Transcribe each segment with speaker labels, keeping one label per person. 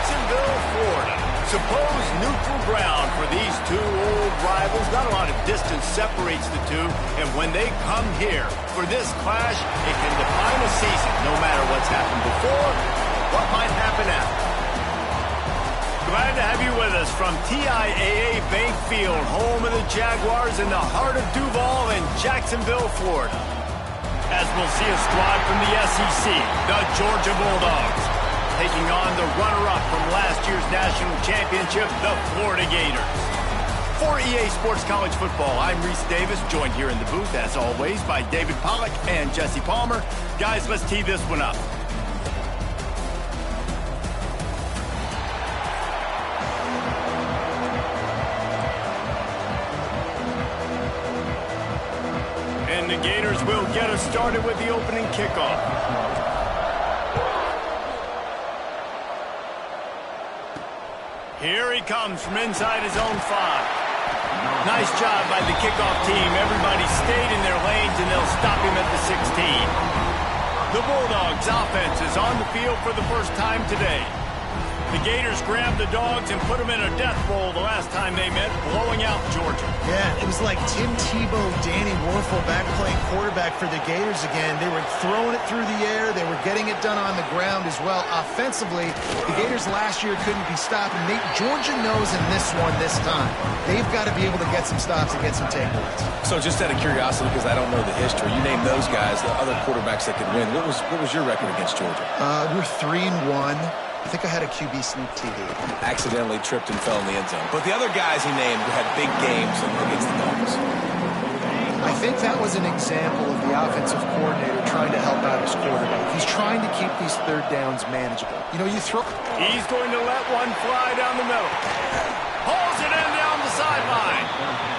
Speaker 1: Jacksonville, Florida. Supposed neutral ground for these two old rivals. Not a lot of distance separates the two. And when they come here for this clash, it can define a season, no matter what's happened before, what might happen after. Glad to have you with us from TIAA Bank Field, home of the Jaguars in the heart of Duval in Jacksonville, Florida. As we'll see a squad from the SEC, the Georgia Bulldogs, taking on the runner-up from last year's national championship, the Florida Gators. For EA Sports College Football, I'm Reese Davis, joined here in the booth, as always, by David Pollack and Jesse Palmer. Guys, let's tee this one up. And the Gators will get us started with the opening kickoff. Here he comes from inside his own 5. Nice job by the kickoff team. Everybody stayed in their lanes, and they'll stop him at the 16. The Bulldogs offense is on the field for the first time today. The Gators grabbed the Dogs and put them in a death roll the last time they met, blowing out Georgia.
Speaker 2: Yeah, it was like Tim Tebow, Danny Werfel back playing quarterback for the Gators again. They were throwing it through the air. They were getting it done on the ground as well. Offensively, the Gators last year couldn't be stopped. And Georgia knows in this one this time. They've got to be able to get some stops and get some takeaways.
Speaker 3: So just out of curiosity, because I don't know the history, you name those guys, the other quarterbacks that could win. What was your record against Georgia?
Speaker 2: We're 3-1. I think I had a QB sneak TD.
Speaker 3: Accidentally tripped and fell in the end zone. But the other guys he named had big games against the Dogs.
Speaker 2: I think that was an example of the offensive coordinator trying to help out his quarterback. He's trying to keep these third downs manageable. You know, you throw...
Speaker 1: He's going to let one fly down the middle. Pulls it in down the sideline.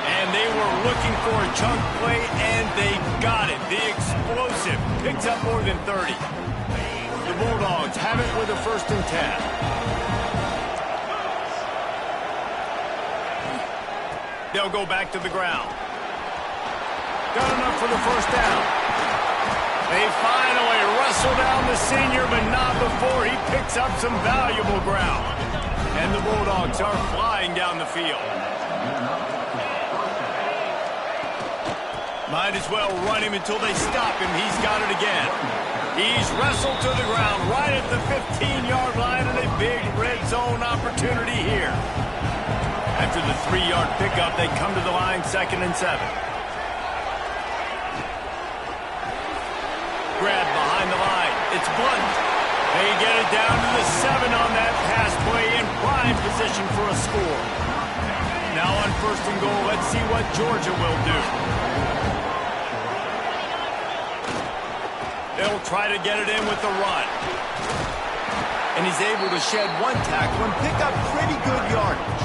Speaker 1: And they were looking for a chunk play, and they got it. The explosive picks up more than 30. The Bulldogs have it with a 1st and 10. They'll go back to the ground. Got enough for the 1st down. They finally wrestle down the senior, but not before he picks up some valuable ground. And the Bulldogs are flying down the field. Might as well run him until they stop him. He's got it again. He's wrestled to the ground right at the 15-yard line, and a big red zone opportunity here. After the 3-yard pickup, they come to the line, 2nd and 7. Grab behind the line. It's Blunt. They get it down to the 7 on that pass play in prime position for a score. Now on 1st and goal, let's see what Georgia will do. They'll try to get it in with the run. And he's able to shed 1 tackle and pick up pretty good yardage.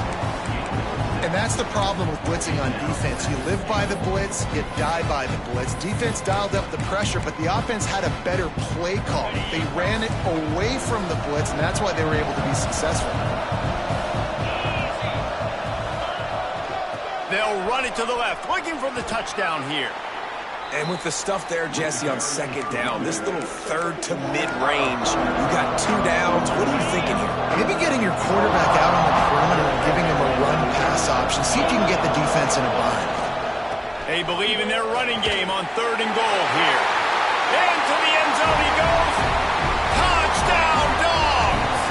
Speaker 2: And that's the problem with blitzing on defense. You live by the blitz, you die by the blitz. Defense dialed up the pressure, but the offense had a better play call. They ran it away from the blitz, and that's why they were able to be successful.
Speaker 1: They'll run it to the left, looking for the touchdown here.
Speaker 3: And with the stuff there, Jesse, on 2nd down, this little 3rd to mid-range, you got 2 downs. What are you thinking here?
Speaker 2: Maybe getting your quarterback out on the perimeter and giving him a run-pass option. See if you can get the defense in a bind.
Speaker 1: They believe in their running game on 3rd and goal here. Into the end zone he goes. Touchdown, Dogs!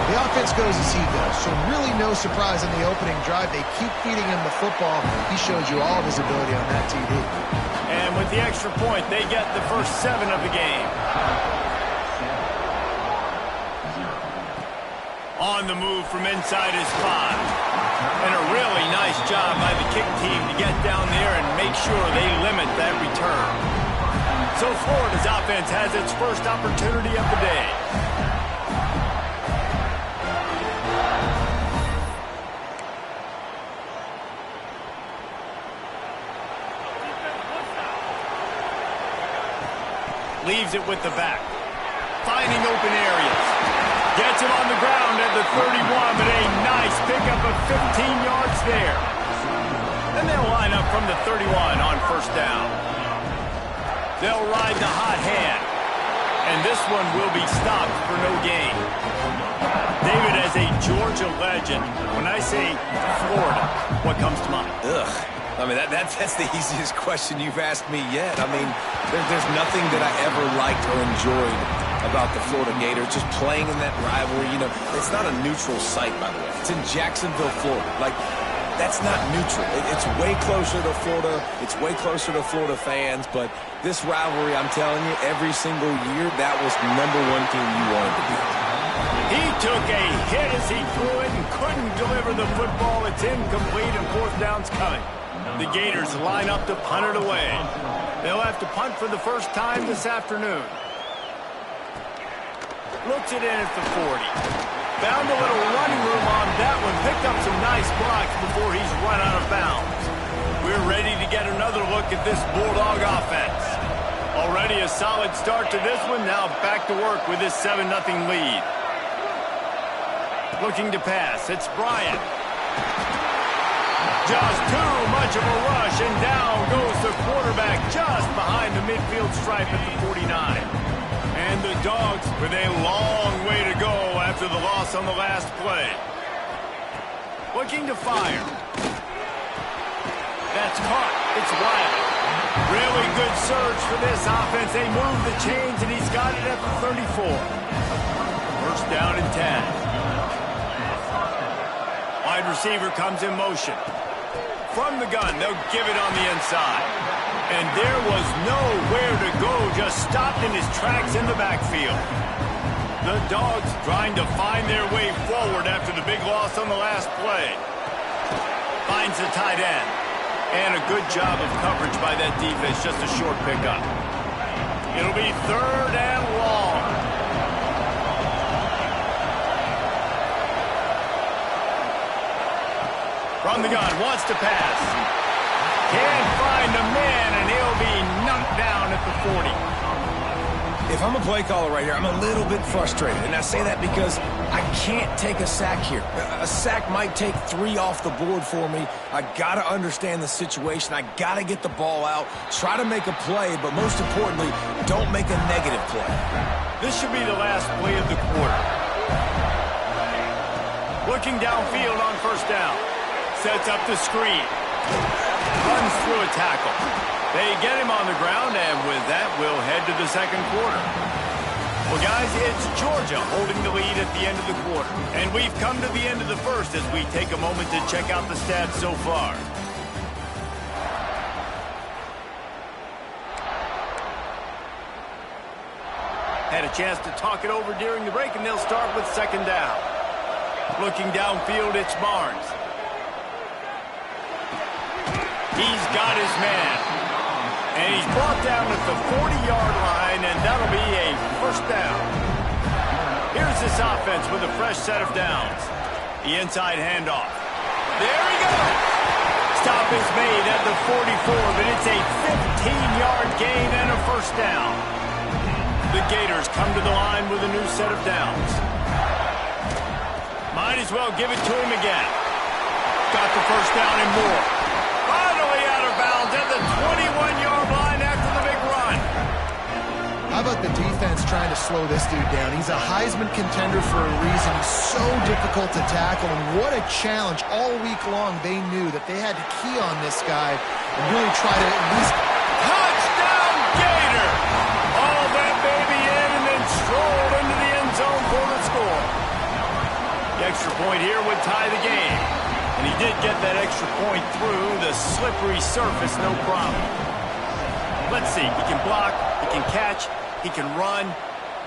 Speaker 2: The offense goes as he goes, so really no surprise in the opening drive. They keep feeding him the football. He showed you all of his ability on that TD.
Speaker 1: And with the extra point, they get the first 7 of the game. On the move from inside his 5. And a really nice job by the kick team to get down there and make sure they limit that return. So Florida's offense has its first opportunity of the day. Leaves it with the back. Finding open areas. Gets him on the ground at the 31, but a nice pickup of 15 yards there. Then they'll line up from the 31 on 1st down. They'll ride the hot hand. And this one will be stopped for no gain. David, as a Georgia legend, when I say Florida, what comes to mind?
Speaker 3: Ugh. I mean, that's the easiest question you've asked me yet. I mean, there's nothing that I ever liked or enjoyed about the Florida Gators, just playing in that rivalry. You know, it's not a neutral site, by the way. It's in Jacksonville, Florida. Like, that's not neutral. It's way closer to Florida. It's way closer to Florida fans. But this rivalry, I'm telling you, every single year, that was the #1 team you wanted to beat.
Speaker 1: He took a hit as he threw it and couldn't deliver the football. It's incomplete and 4th down's coming. The Gators line up to punt it away. They'll have to punt for the first time this afternoon. Looks it in at the 40. Found a little running room on that one. Picked up some nice blocks before he's run out of bounds. We're ready to get another look at this Bulldog offense. Already a solid start to this one. Now back to work with this 7-0 lead. Looking to pass. It's Bryant. Just too much of a rush, and down goes the quarterback just behind the midfield stripe at the 49. And the Dogs with a long way to go after the loss on the last play. Looking to fire. That's caught. It's Wiley. Really good surge for this offense. They move the chains, and he's got it at the 34. First down and 10. Wide receiver comes in motion. From the gun, they'll give it on the inside. And there was nowhere to go, just stopped in his tracks in the backfield. The Dogs trying to find their way forward after the big loss on the last play. Finds the tight end. And a good job of coverage by that defense, just a short pickup. It'll be 3rd and long. From the gun, wants to pass. Can't find a man, and he'll be knocked down at the 40.
Speaker 3: If I'm a play caller right here, I'm a little bit frustrated. And I say that because I can't take a sack here. A sack might take 3 off the board for me. I got to understand the situation. I got to get the ball out, try to make a play, but most importantly, don't make a negative play.
Speaker 1: This should be the last play of the quarter. Looking downfield on first down. Sets up the screen. Runs through a tackle. They get him on the ground, and with that, we'll head to the second quarter. Well, guys, it's Georgia holding the lead at the end of the quarter. And we've come to the end of the first as we take a moment to check out the stats so far. Had a chance to talk it over during the break, and they'll start with second down. Looking downfield, it's Barnes. He's got his man. And he's brought down at the 40-yard line, and that'll be a first down. Here's this offense with a fresh set of downs. The inside handoff. There he goes. Stop is made at the 44, but it's a 15-yard gain and a first down. The Gators come to the line with a new set of downs. Might as well give it to him again. Got the first down and more. Finally out of bounds at the 21-yard line after the big run.
Speaker 2: How about the defense trying to slow this dude down? He's a Heisman contender for a reason. He's so difficult to tackle, and what a challenge. All week long, they knew that they had to key on this guy and really try to at least...
Speaker 1: Touchdown, Gator! All that baby in and then strolled into the end zone for the score. The extra point here would tie the game. And he did get that extra point through the slippery surface, no problem. Let's see, he can block, he can catch, he can run.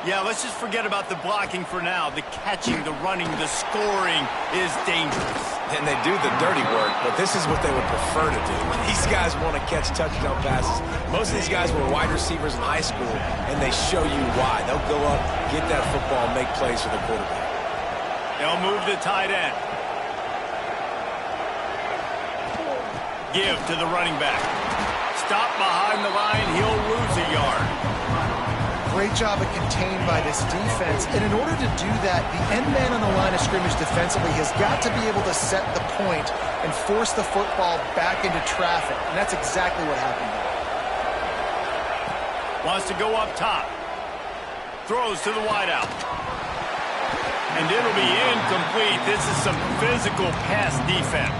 Speaker 1: Yeah, let's just forget about the blocking for now. The catching, the running, the scoring is dangerous.
Speaker 3: And they do the dirty work, but this is what they would prefer to do. These guys want to catch touchdown passes. Most of these guys were wide receivers in high school, and they show you why. They'll go up, get that football, make plays for the quarterback.
Speaker 1: They'll move the tight end. Give to the running back. Stop behind the line, he'll lose a yard.
Speaker 2: Great job of contained by this defense. And in order to do that, the end man on the line of scrimmage defensively has got to be able to set the point and force the football back into traffic. And that's exactly what happened there.
Speaker 1: Wants to go up top. Throws to the wideout. And it'll be incomplete. This is some physical pass defense.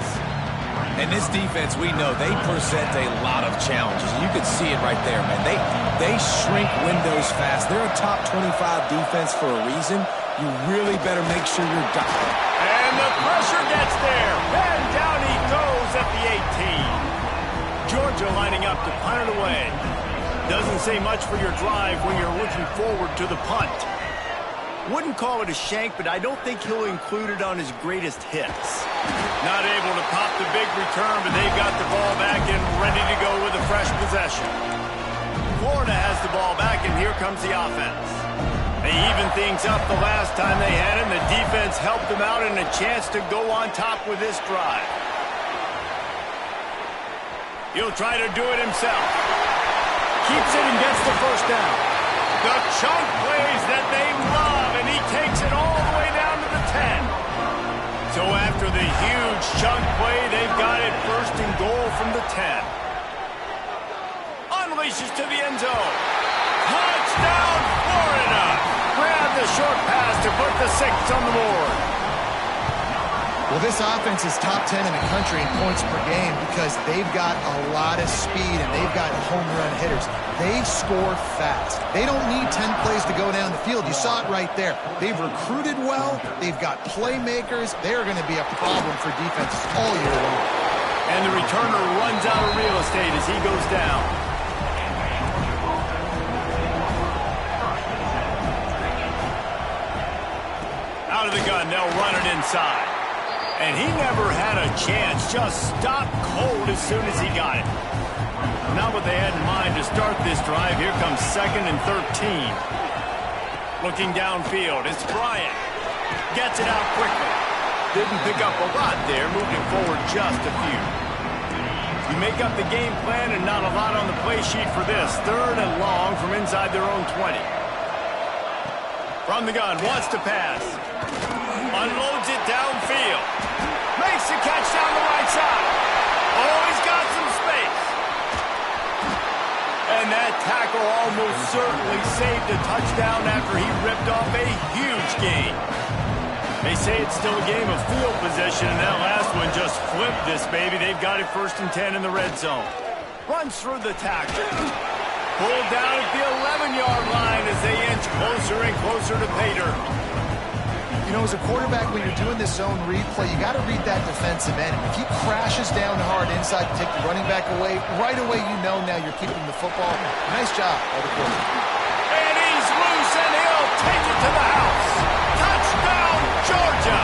Speaker 3: And this defense, we know, they present a lot of challenges. You can see it right there, man. They shrink windows fast. They're a top 25 defense for a reason. You really better make sure you're done.
Speaker 1: And the pressure gets there. And down he goes at the 18. Georgia lining up to punt it away. Doesn't say much for your drive when you're looking forward to the punt. Wouldn't call it a shank, but I don't think he'll include it on his greatest hits. Not able to pop the big return, but they've got the ball back and ready to go with a fresh possession. Florida has the ball back, and here comes the offense. They evened things up the last time they had it, and the defense helped them out and a chance to go on top with this drive. He'll try to do it himself. Keeps it and gets the first down. The chunk plays that they love, and he takes it all the way down to the 10. So after the huge chunk play, they've got it first and goal from the 10. Unleashes to the end zone. Touchdown, Florida! Grab the short pass to put the 6 on the board.
Speaker 2: Well, this offense is top 10 in the country in points per game because they've got a lot of speed and they've got home run hitters. They score fast. They don't need 10 plays to go down the field. You saw it right there. They've recruited well. They've got playmakers. They're going to be a problem for defenses all year long.
Speaker 1: And the returner runs out of real estate as he goes down. Out of the gun, they'll run it inside. And he never had a chance, just stopped cold as soon as he got it. Not what they had in mind to start this drive. Here comes 2nd and 13. Looking downfield, it's Bryant. Gets it out quickly. Didn't pick up a lot there, moved it forward just a few. You make up the game plan and not a lot on the play sheet for this. 3rd and long from inside their own 20. From the gun, wants to pass. Unloads it downfield. Makes the catch down the right side. Oh, he's got some space. And that tackle almost certainly saved a touchdown after he ripped off a huge gain. They say it's still a game of field position, and that last one just flipped this baby. They've got it 1st and 10 in the red zone. Runs through the tackle. Pulled down at the 11-yard line as they inch closer and closer to pay dirt.
Speaker 2: You know, as a quarterback, when you're doing this zone read play, you got to read that defensive end. If he crashes down hard inside to take the running back away, right away you know now you're keeping the football. Nice job by the quarterback.
Speaker 1: And he's loose, and he'll take it to the house. Touchdown, Georgia!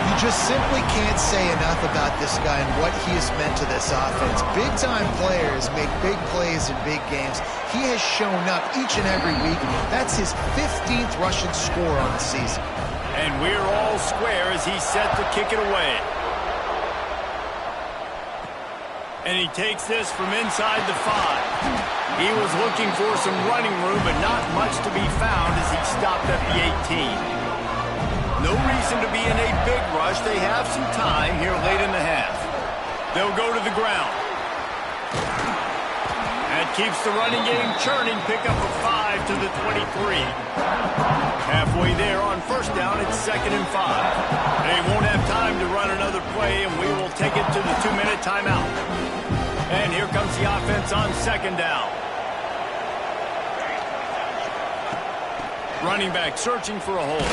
Speaker 2: You just simply can't say enough about this guy and what he has meant to this offense. Big-time players make big plays in big games. He has shown up each and every week. That's his 15th rushing score on the season.
Speaker 1: And we're all square as he's set to kick it away. And he takes this from inside the 5. He was looking for some running room, but not much to be found as he stopped at the 18. No reason to be in a big rush. They have some time here late in the half. They'll go to the ground. That keeps the running game churning. Pick up a 5 to the 23. Halfway there on 1st down, it's 2nd and 5. They won't have time to run another play, and we will take it to the 2-minute timeout. And here comes the offense on 2nd down. Running back searching for a hole.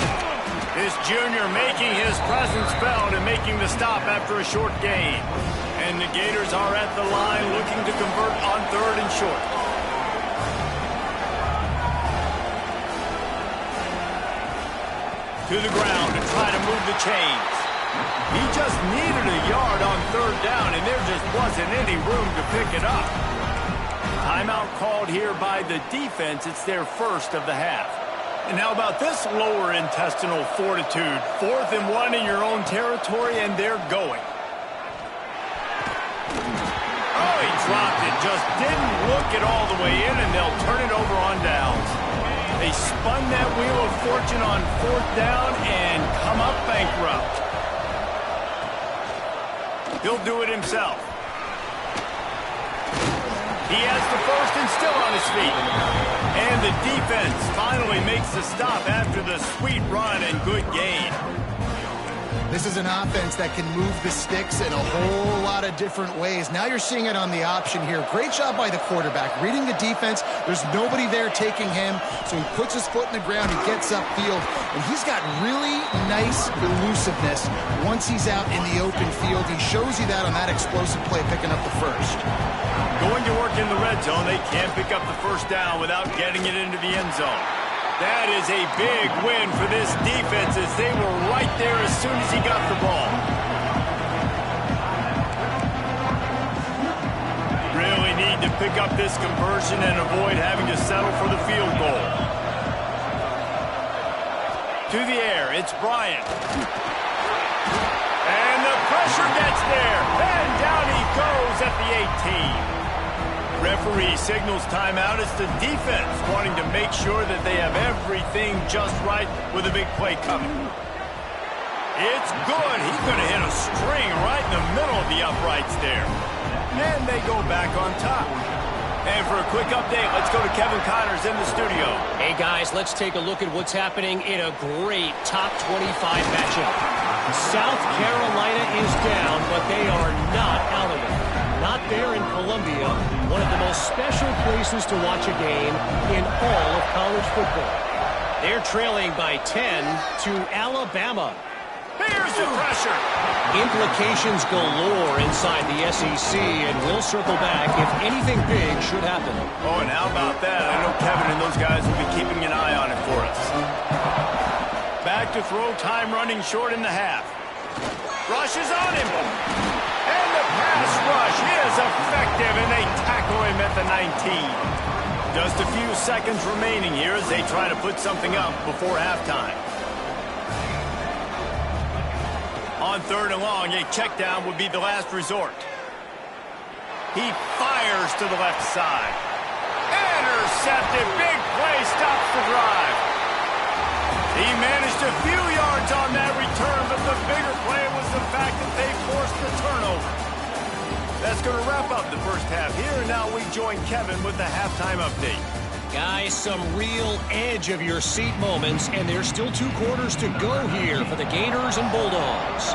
Speaker 1: This junior making his presence felt and making the stop after a short gain. And the Gators are at the line looking to convert on 3rd and short. To the ground to try to move the chains. He just needed a yard on 3rd down, and there just wasn't any room to pick it up. Timeout called here by the defense. It's their 1st of the half. And how about this lower intestinal fortitude? 4th and 1 in your own territory, and they're going. Oh, he dropped it. Just didn't look it all the way in, and they'll turn it over on downs. They spun that wheel of fortune on 4th down and come up bankrupt. He'll do it himself. He has the 1st and still on his feet. And the defense finally makes the stop after the sweet run and good gain.
Speaker 2: This is an offense that can move the sticks in a whole lot of different ways. Now you're seeing it on the option here. Great job by the quarterback. Reading the defense, there's nobody there taking him, so he puts his foot in the ground, he gets upfield, and he's got really nice elusiveness once he's out in the open field. He shows you that on that explosive play, picking up the first.
Speaker 1: Going to work in the red zone, they can't pick up the first down without getting it into the end zone. That is a big win for this defense as they were right there as soon as he got the ball. Really need to pick up this conversion and avoid having to settle for the field goal. To the air, it's Bryant. And the pressure gets there. And down he goes at the 18. Referee signals timeout. It's the defense wanting to make sure that they have everything just right with a big play coming. It's good. He's going to hit a string right in the middle of the uprights there. And they go back on top. And for a quick update, let's go to Kevin Connors in the studio.
Speaker 4: Hey, guys, let's take a look at what's happening in a great top 25 matchup. South Carolina is down, but they are not out of it. Not there in Columbia, one of the most special places to watch a game in all of college football. They're trailing by 10 to Alabama.
Speaker 1: Here's the pressure.
Speaker 4: Implications galore inside the SEC, and we'll circle back if anything big should happen.
Speaker 1: Oh, and how about that? I know Kevin and those guys will be keeping an eye on it for us. Back to throw, time running short in the half. Rush is on him. And the pass rush is effective, and they tackle him at the 19. Just a few seconds remaining here as they try to put something up before halftime. On third and long, a check down would be the last resort. He fires to the left side. Intercepted. Big play stops the drive. He managed a few yards on that return, but the bigger play was the fact that they forced the turnover. That's going to wrap up the first half here, and now we join Kevin with the halftime update.
Speaker 4: Guys, some real edge-of-your-seat moments, and there's still 2 quarters to go here for the Gators and Bulldogs.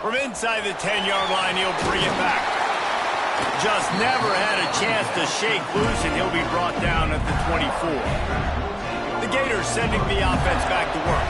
Speaker 1: From inside the 10-yard line, he'll bring it back. Just never had a chance to shake loose, and he'll be brought down at the 24. The Gators sending the offense back to work.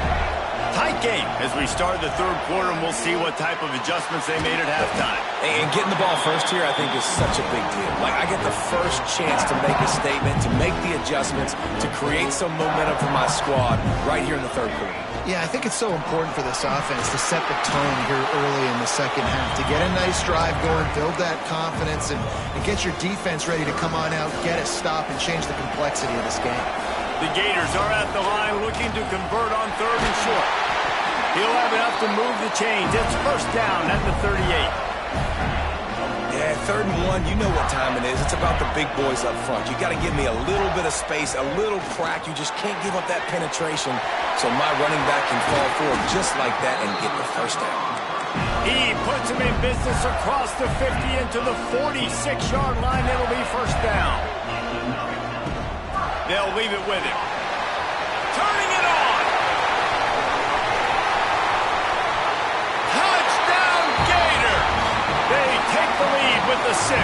Speaker 1: Tight game as we start the third quarter, and we'll see what type of adjustments they made at halftime.
Speaker 3: And getting the ball first here, I think, is such a big deal. Like, I get the first chance to make a statement, to make the adjustments, to create some momentum for my squad right here in the third quarter.
Speaker 2: Yeah, I think it's so important for this offense to set the tone here early in the second half, to get a nice drive going, build that confidence, and get your defense ready to come on out, get a stop, and change the complexity of this game.
Speaker 1: The Gators are at the line looking to convert on third and short. He'll have enough to move the chains. It's first down at the 38.
Speaker 3: Yeah, third and 1, you know what time it is. It's about the big boys up front. You got to give me a little bit of space, a little crack. You just can't give up that penetration, so my running back can fall forward just like that and get the first down.
Speaker 1: He puts him in business across the 50 into the 46-yard line. It'll be first down. They'll leave it with him. Turning it on. Touchdown, Gator. They take the lead with the 6.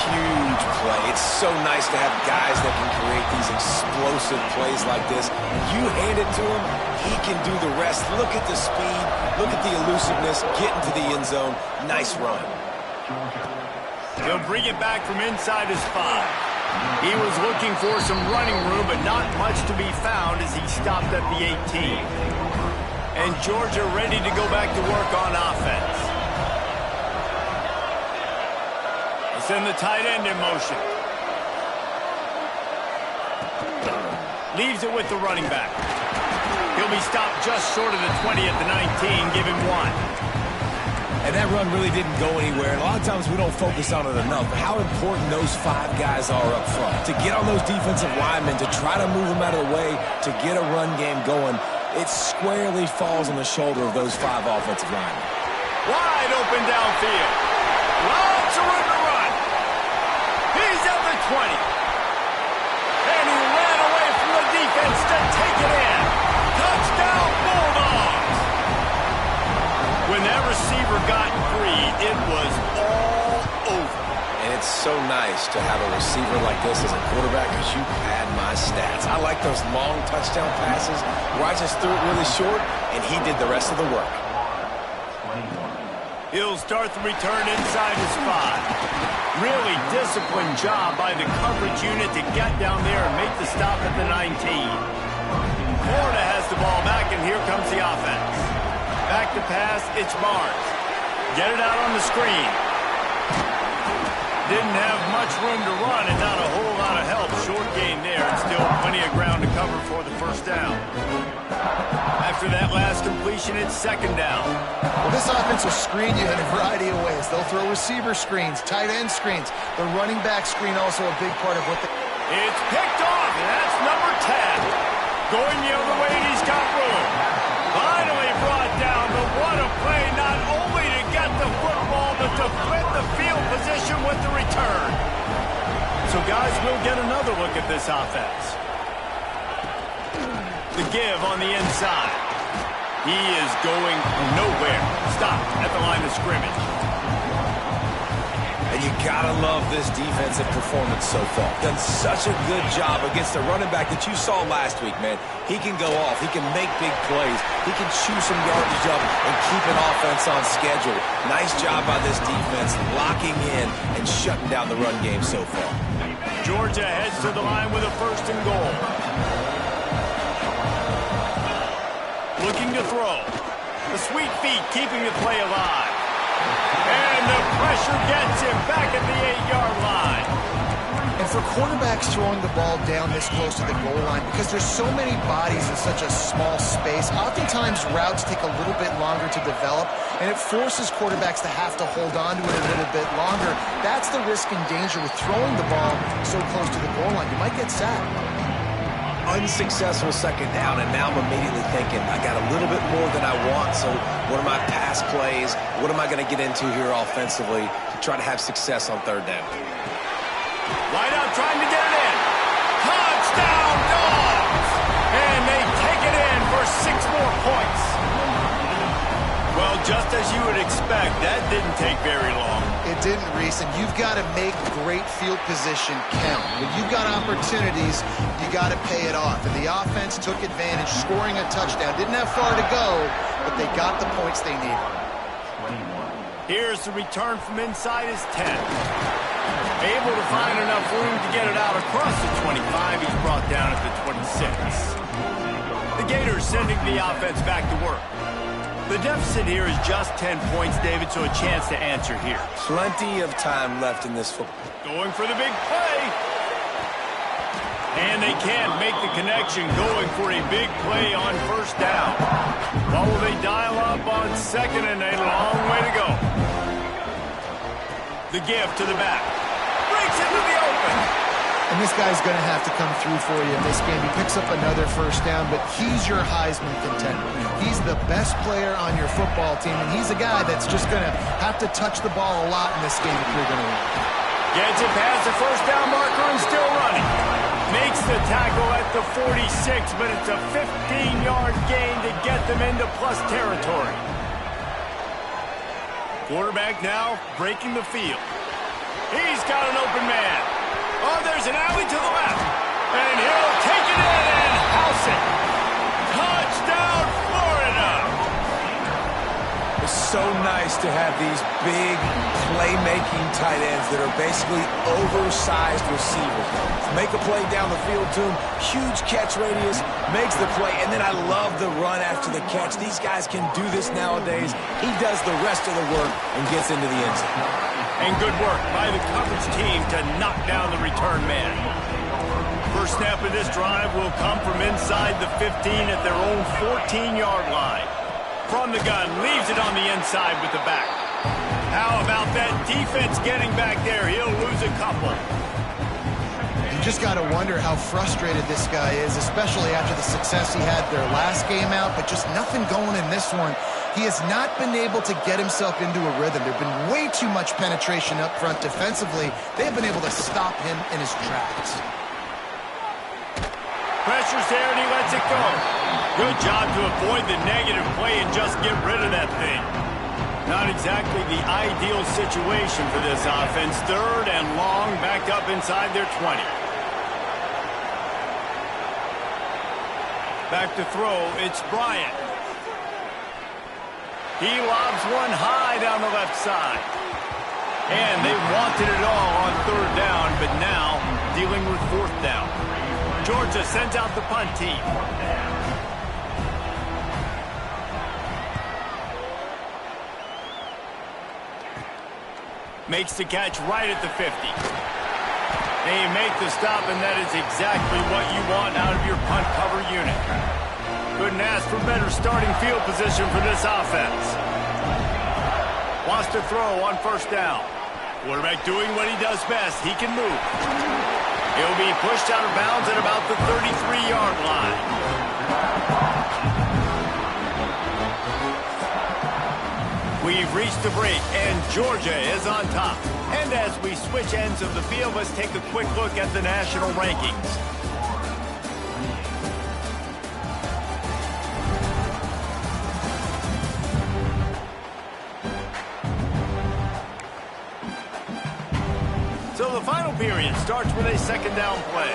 Speaker 3: Huge play. It's so nice to have guys that can create these explosive plays like this. You hand it to him, he can do the rest. Look at the speed. Look at the elusiveness. Get into the end zone. Nice run.
Speaker 1: He'll bring it back from inside his 5. He was looking for some running room, but not much to be found as he stopped at the 18. And Georgia ready to go back to work on offense. They send the tight end in motion. Leaves it with the running back. He'll be stopped just short of the 20 at the 19. Give him 1.
Speaker 3: And that run really didn't go anywhere. And a lot of times we don't focus on it enough. But how important those 5 guys are up front. To get on those defensive linemen, to try to move them out of the way, to get a run game going, it squarely falls on the shoulder of those 5 offensive linemen.
Speaker 1: Wide open downfield. Lots of And he ran away from the defense to take it in. Touchdown, Bulldogs! When that receiver got free, it was all over.
Speaker 3: And it's so nice to have a receiver like this as a quarterback because you pad my stats. I like those long touchdown passes where I just threw it really short and he did the rest of the work.
Speaker 1: He'll start the return inside his 5. Really disciplined job by the coverage unit to get down there and make the stop at the 19. Florida has the ball back, and here comes the offense. Back to pass, it's Barnes. Get it out on the screen. Didn't have much room to run and not a whole lot of help. Short gain there, and still plenty of ground to cover for the first down. After that last completion, it's second down.
Speaker 2: Well, this offense will screen you in a variety of ways. They'll throw receiver screens, tight end screens. The running back screen also a big part of what they...
Speaker 1: It's picked off, and that's number 10. Going the other way, and he's got room. Finally brought down, but what a play, not only to get the football, but to flip the field position with the return. So, guys, we'll get another look at this offense. The give on the inside. He is going nowhere. Stopped at the line of scrimmage.
Speaker 3: And you gotta love this defensive performance so far. Done such a good job against the running back that you saw last week, man. He can go off. He can make big plays. He can chew some yardage up and keep an offense on schedule. Nice job by this defense locking in and shutting down the run game so far.
Speaker 1: Georgia heads to the line with a 1st and goal. Looking to throw. The sweet feet keeping the play alive. And the pressure gets him back at the 8-yard line.
Speaker 2: And for quarterbacks throwing the ball down this close to the goal line, because there's so many bodies in such a small space, oftentimes routes take a little bit longer to develop, and it forces quarterbacks to have to hold on to it a little bit longer. That's the risk and danger with throwing the ball so close to the goal line. You might get sacked.
Speaker 3: Unsuccessful second down, and now I'm immediately thinking, I got a little bit more than I want, so what are my pass plays? What am I going to get into here offensively to try to have success on 3rd down?
Speaker 1: Wide out trying to get it in. Touchdown, Dogs! And they take it in for 6 more points. Well, just as you would expect, that didn't take very long.
Speaker 2: It didn't, Reese, and you've got to make great field position count. When you've got opportunities, you got to pay it off. And the offense took advantage, scoring a touchdown. Didn't have far to go, but they got the points they needed.
Speaker 1: Here's the return from inside his 10. Able to find enough room to get it out across the 25. He's brought down at the 26. The Gators sending the offense back to work. The deficit here is just 10 points, David, so a chance to answer here.
Speaker 3: Plenty of time left in this football.
Speaker 1: Going for the big play. And they can't make the connection, going for a big play on 1st down. What will they dial up on 2nd, and a long way to go. The give to the back. Breaks into the open.
Speaker 2: And this guy's going to have to come through for you in this game. He picks up another 1st down, but he's your Heisman contender. He's the best player on your football team, and he's a guy that's just going to have to touch the ball a lot in this game if you're going to win.
Speaker 1: Gets it past the 1st down marker and still running. Makes the tackle at the 46, but it's a 15-yard gain to get them into plus territory. Quarterback now breaking the field. He's got an open man. Oh, there's an alley to the left. And he'll take it in and house it. Touchdown, Florida.
Speaker 3: It's so nice to have these big playmaking tight ends that are basically oversized receivers. Make a play down the field to him, huge catch radius, makes the play, and then I love the run after the catch. These guys can do this nowadays. He does the rest of the work and gets into the end zone.
Speaker 1: And good work by the coverage team to knock down the return man. First snap of this drive will come from inside the 15 at their own 14-yard line. From the gun, leaves it on the inside with the back. How about that defense getting back there? He'll lose a couple.
Speaker 2: You just got to wonder how frustrated this guy is, especially after the success he had their last game out, but just nothing going in this one. He has not been able to get himself into a rhythm. There have been way too much penetration up front defensively. They have been able to stop him in his tracks.
Speaker 1: Pressure's there, and he lets it go. Good job to avoid the negative play and just get rid of that thing. Not exactly the ideal situation for this offense. 3rd and long, back up inside their 20. Back to throw, it's Bryant. He lobs one high down the left side. And they wanted it all on 3rd down, but now dealing with 4th down. Georgia sends out the punt team. Makes the catch right at the 50. They make the stop, and that is exactly what you want out of your punt cover unit. Couldn't ask for better starting field position for this offense. Wants to throw on 1st down. Quarterback doing what he does best. He can move. He'll be pushed out of bounds at about the 33-yard line. We've reached the break, and Georgia is on top. And as we switch ends of the field, let's take a quick look at the national rankings. So the final period starts with a 2nd down play.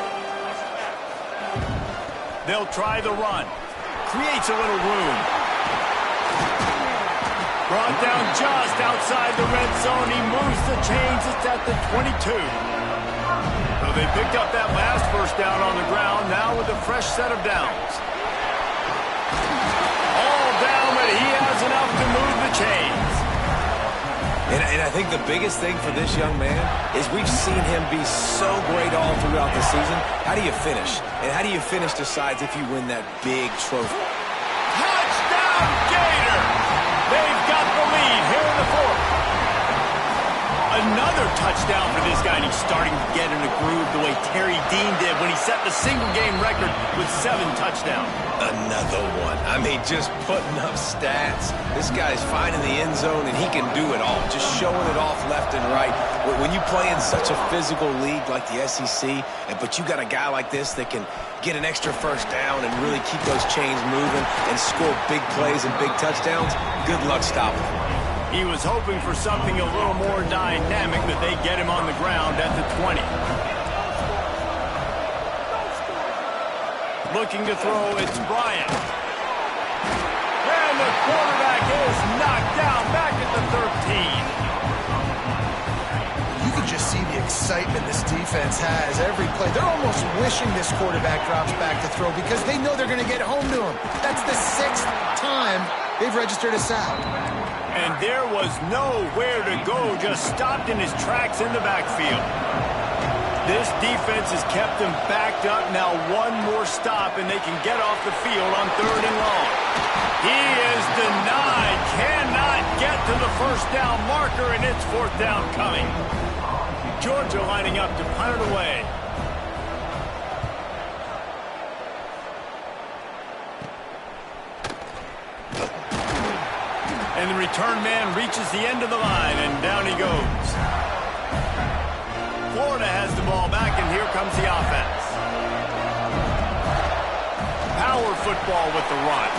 Speaker 1: They'll try the run. Creates a little room. Brought down just outside the red zone. He moves the chains. It's at the 22. So they picked up that last 1st down on the ground, now with a fresh set of downs. All down, but he has enough to move the chains.
Speaker 3: And I think the biggest thing for this young man is we've seen him be so great all throughout the season. How do you finish? And how do you finish decides if you win that big trophy.
Speaker 1: Touchdown, Gator! They've got the lead here in the 4th. Another touchdown for this guy, and he's starting to get in a groove the way Terry Dean did when he set the single-game record with 7 touchdowns.
Speaker 3: Another one. I mean, just putting up stats. This guy's finding the end zone, and he can do it all, just showing it off left and right. When you play in such a physical league like the SEC, but you got a guy like this that can get an extra 1st down and really keep those chains moving and score big plays and big touchdowns, good luck stopping him.
Speaker 1: He was hoping for something a little more dynamic, but they get him on the ground at the 20. Looking to throw, it's Bryant. And the quarterback is knocked down back at the 13.
Speaker 2: You can just see the excitement this defense has every play. They're almost wishing this quarterback drops back to throw because they know they're going to get home to him. That's the 6th time they've registered a sack.
Speaker 1: And there was nowhere to go, just stopped in his tracks in the backfield. This defense has kept them backed up. Now one more stop, and they can get off the field on 3rd and long. He is denied, cannot get to the 1st down marker, and it's 4th down coming. Georgia lining up to punt it away. And the return man reaches the end of the line, and down he goes. Florida has the ball back, and here comes the offense. Power football with the run.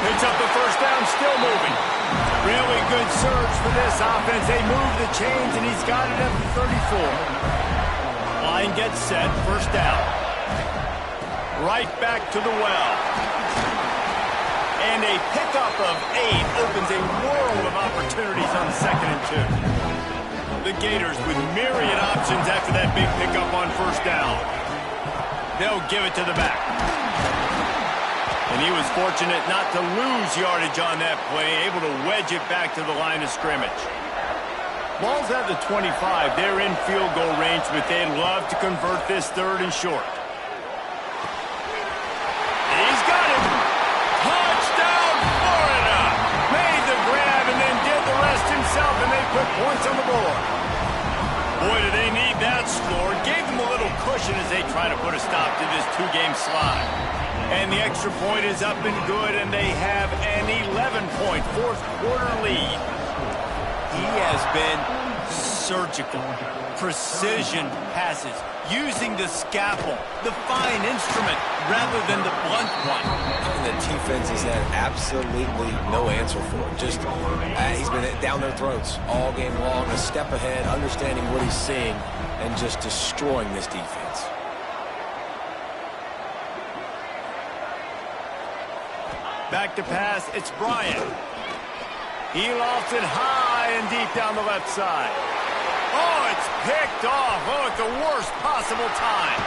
Speaker 1: Picks up the 1st down, still moving. Really good surge for this offense. They move the chains, and he's got it at the 34. Line gets set, 1st down. Right back to the well. And a pickup of 8 opens a world of opportunities on 2nd and 2. The Gators with myriad options after that big pickup on 1st down. They'll give it to the back. And he was fortunate not to lose yardage on that play, able to wedge it back to the line of scrimmage. Ball's at the 25. They're in field goal range, but they'd love to convert this 3rd and short. He's got it. Touchdown, Florida! Made the grab and then did the rest himself, and they put points on the board. Boy, do they need that scored, gave them a little cushion as they try to put a stop to this two-game slide. And the extra point is up and good, and they have an 11-point fourth-quarter lead. He has been surgical, precision passes, using the scalpel, the fine instrument, rather than the blunt one.
Speaker 3: And the defense has had absolutely no answer for it. Just, he's been down their throats all game long, a step ahead, understanding what he's seeing, and just destroying this defense.
Speaker 1: Back to pass, it's Bryant. He lofts it high and deep down the left side. Oh, it's picked off. Oh, at the worst possible time.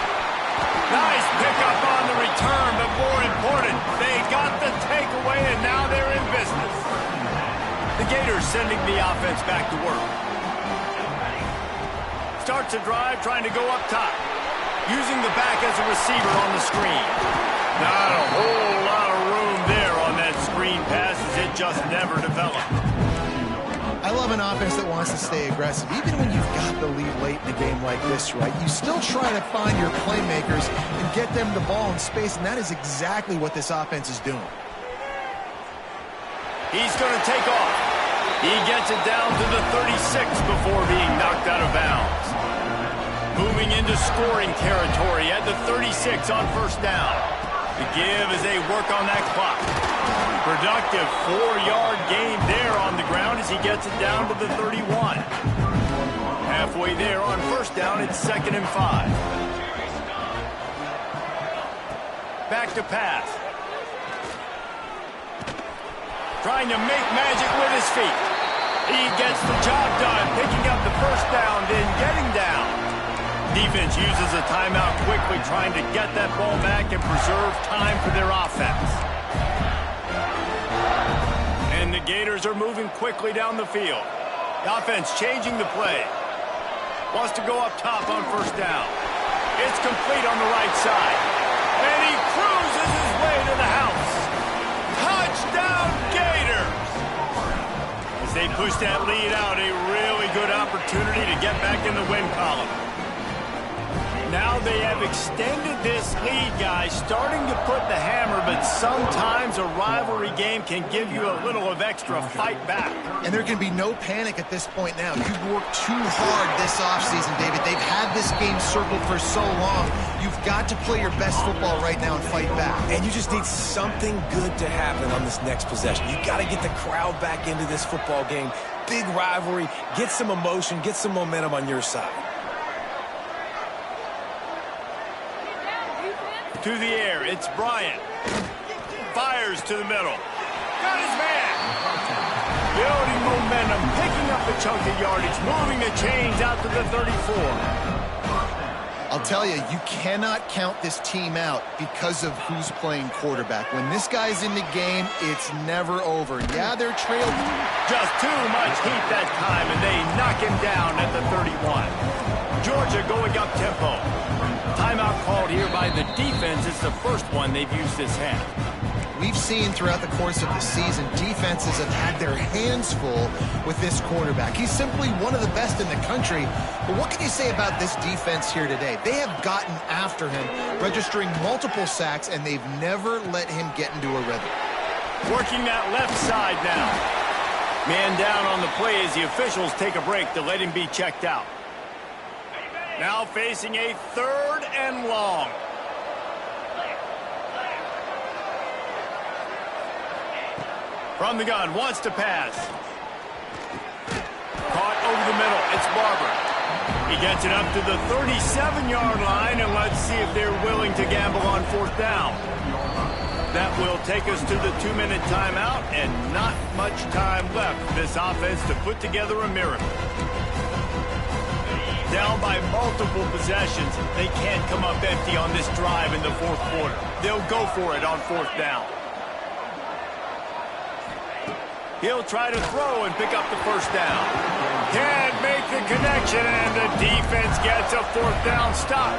Speaker 1: Nice pickup on the return, but more important, they got the takeaway, and now they're in business. The Gators sending the offense back to work. Starts a drive, trying to go up top. Using the back as a receiver on the screen. Not a whole lot of room there on that screen pass, as it just never developed.
Speaker 2: I love an offense that wants to stay aggressive. Even when you've got the lead late in a game like this, right, you still try to find your playmakers and get them the ball in space, and that is exactly what this offense is doing.
Speaker 1: He's going to take off. He gets it down to the 36 before being knocked out of bounds. Moving into scoring territory at the 36 on first down. The give as they work on that clock. Productive 4-yard gain there on the ground as he gets it down to the 31. Halfway there on first down, it's 2nd and 5. Back to pass. Trying to make magic with his feet. He gets the job done, picking up the first down, then getting down. Defense uses a timeout quickly, trying to get that ball back and preserve time for their offense. And the Gators are moving quickly down the field. The offense changing the play. Wants to go up top on first down. It's complete on the right side. And he cruises his way to the house. Touchdown, Gators! As they push that lead out, a really good opportunity to get back in the win column. Now they have extended this lead, guys, starting to put the hammer, but sometimes a rivalry game can give you a little of extra fight back.
Speaker 2: And there can be no panic at this point now. You've worked too hard this offseason, David. They've had this game circled for so long. You've got to play your best football right now and fight back.
Speaker 3: And you just need something good to happen on this next possession. You got to get the crowd back into this football game. Big rivalry. Get some emotion. Get some momentum on your side.
Speaker 1: To the air, it's Bryant. Fires to the middle. Got his man. Building momentum, picking up a chunk of yardage, moving the chains out to the 34.
Speaker 2: I'll tell you, you cannot count this team out because of who's playing quarterback. When this guy's in the game, it's never over. Yeah, they're trailed.
Speaker 1: Just too much heat that time, and they knock him down at the 31. Georgia going up tempo. Timeout called here by the defense. It's the first one they've used this half.
Speaker 2: We've seen throughout the course of the season, defenses have had their hands full with this quarterback. He's simply one of the best in the country. But what can you say about this defense here today? They have gotten after him, registering multiple sacks, and they've never let him get into a rhythm.
Speaker 1: Working that left side now. Man down on the play as the officials take a break to let him be checked out. Now facing a 3rd and long. From the gun, wants to pass. Caught over the middle, it's Barber. He gets it up to the 37-yard line, and let's see if they're willing to gamble on 4th down. That will take us to the 2-minute timeout, and not much time left for this offense to put together a miracle. Down by multiple possessions, they can't come up empty on this drive in the 4th quarter. They'll go for it on 4th down. He'll try to throw and pick up the first down. Can't make the connection, and the defense gets a 4th down stop.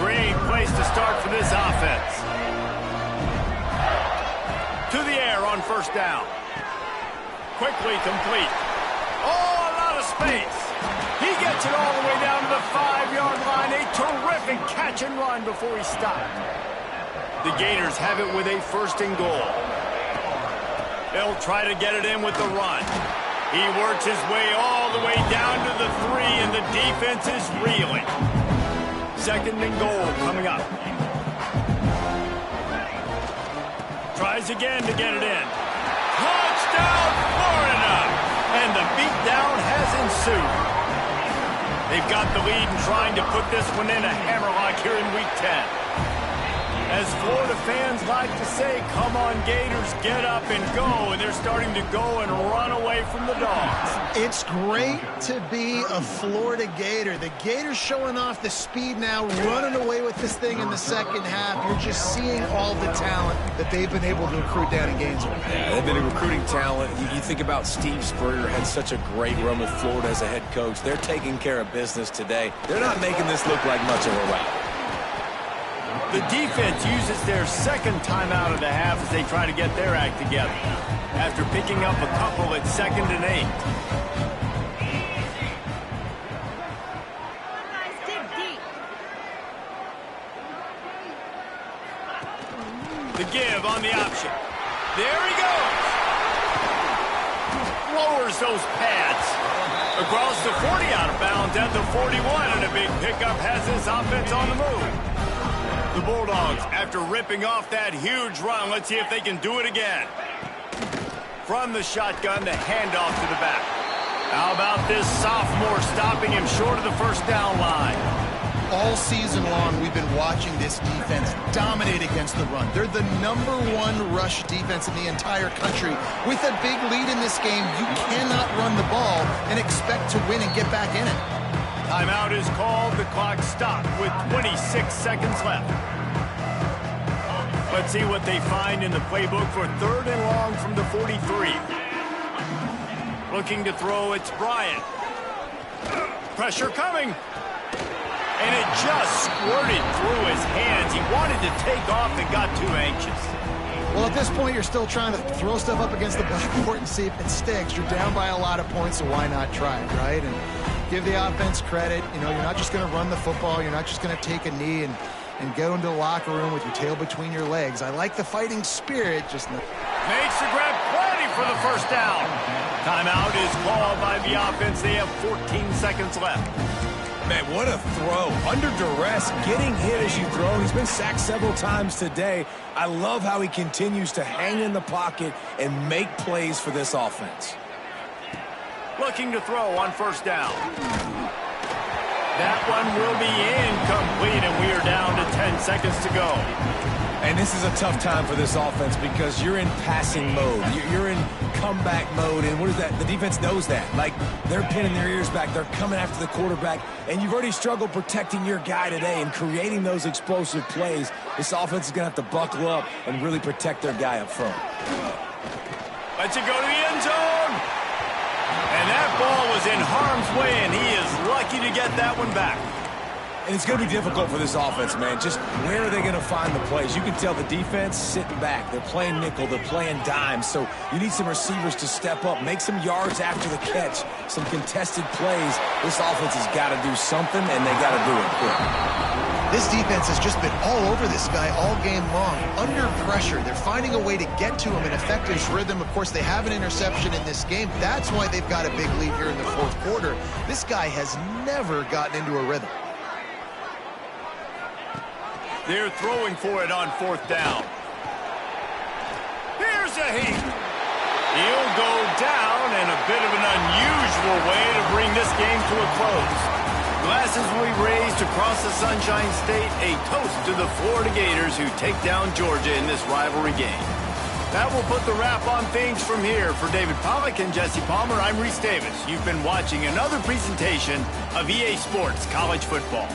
Speaker 1: Great place to start for this offense. To the air on first down. Quickly complete. Oh, a lot of space. He gets it all the way down to the 5-yard line. A terrific catch and run before he stopped. The Gators have it with a 1st and goal. They'll try to get it in with the run. He works his way all the way down to the 3, and the defense is reeling. 2nd and goal coming up. Tries again to get it in. Touchdown, Florida! And the beatdown has ensued. They've got the lead and trying to put this one in a hammerlock here in Week 10. As Florida fans like to say, come on Gators, get up and go, and they're starting to go and run away from the Dogs.
Speaker 2: It's great to be a Florida Gator. The Gators showing off the speed now, running away with this thing in the 2nd half. You're just seeing all the talent that they've been able to recruit down in Gainesville.
Speaker 3: Yeah, they've been recruiting talent. You think about Steve Spurrier, had such a great run with Florida as a head coach. They're taking care of business today. They're not making this look like much of a rout.
Speaker 1: The defense uses their 2nd timeout of the half as they try to get their act together. After picking up a couple at 2nd and 8. The give on the option. There he goes. Lowers those pads. Across the 40 out of bounds at the 41, and a big pickup has this offense on the move. The Bulldogs, after ripping off that huge run, let's see if they can do it again. From the shotgun, the handoff to the back. How about this sophomore stopping him short of the 1st down line?
Speaker 2: All season long, we've been watching this defense dominate against the run. They're the #1 rush defense in the entire country. With a big lead in this game, you cannot run the ball and expect to win and get back in it.
Speaker 1: Timeout is called. The clock stopped with 26 seconds left. Let's see what they find in the playbook for 3rd and long from the 43. Looking to throw, it's Bryant. Pressure coming. And it just squirted through his hands. He wanted to take off and got too anxious.
Speaker 2: Well, at this point, you're still trying to throw stuff up against the backboard and see if it sticks. You're down by a lot of points, so why not try it, right? And give the offense credit. You know, you're not just going to run the football. You're not just going to take a knee and go into the locker room with your tail between your legs. I like the fighting spirit. Just
Speaker 1: makes the grab plenty for the 1st down. Timeout is called by the offense. They have 14 seconds left.
Speaker 3: Man, what a throw. Under duress, getting hit as you throw. He's been sacked several times today. I love how he continues to hang in the pocket and make plays for this offense.
Speaker 1: Looking to throw on 1st down. That one will be incomplete, and we are down to 10 seconds to go.
Speaker 3: And this is a tough time for this offense because you're in passing mode. You're in comeback mode, and what is that? The defense knows that. Like, they're pinning their ears back. They're coming after the quarterback, and you've already struggled protecting your guy today and creating those explosive plays. This offense is going to have to buckle up and really protect their guy up front.
Speaker 1: Lets it go to the end zone. And that ball was in harm's way, and he is lucky to get that one back.
Speaker 3: And it's going to be difficult for this offense, man. Just where are they going to find the plays? You can tell the defense sitting back. They're playing nickel. They're playing dime. So you need some receivers to step up, make some yards after the catch, some contested plays. This offense has got to do something, and they got to do it quick.
Speaker 2: This defense has just been all over this guy all game long. Under pressure, they're finding a way to get to him and affect his rhythm. Of course, they have an interception in this game. That's why they've got a big lead here in the 4th quarter. This guy has never gotten into a rhythm.
Speaker 1: They're throwing for it on 4th down. Here's a heat. He'll go down in a bit of an unusual way to bring this game to a close. Glasses will be raised across the Sunshine State, a toast to the Florida Gators who take down Georgia in this rivalry game. That will put the wrap on things from here. For David Pollack and Jesse Palmer, I'm Reese Davis. You've been watching another presentation of EA Sports College Football.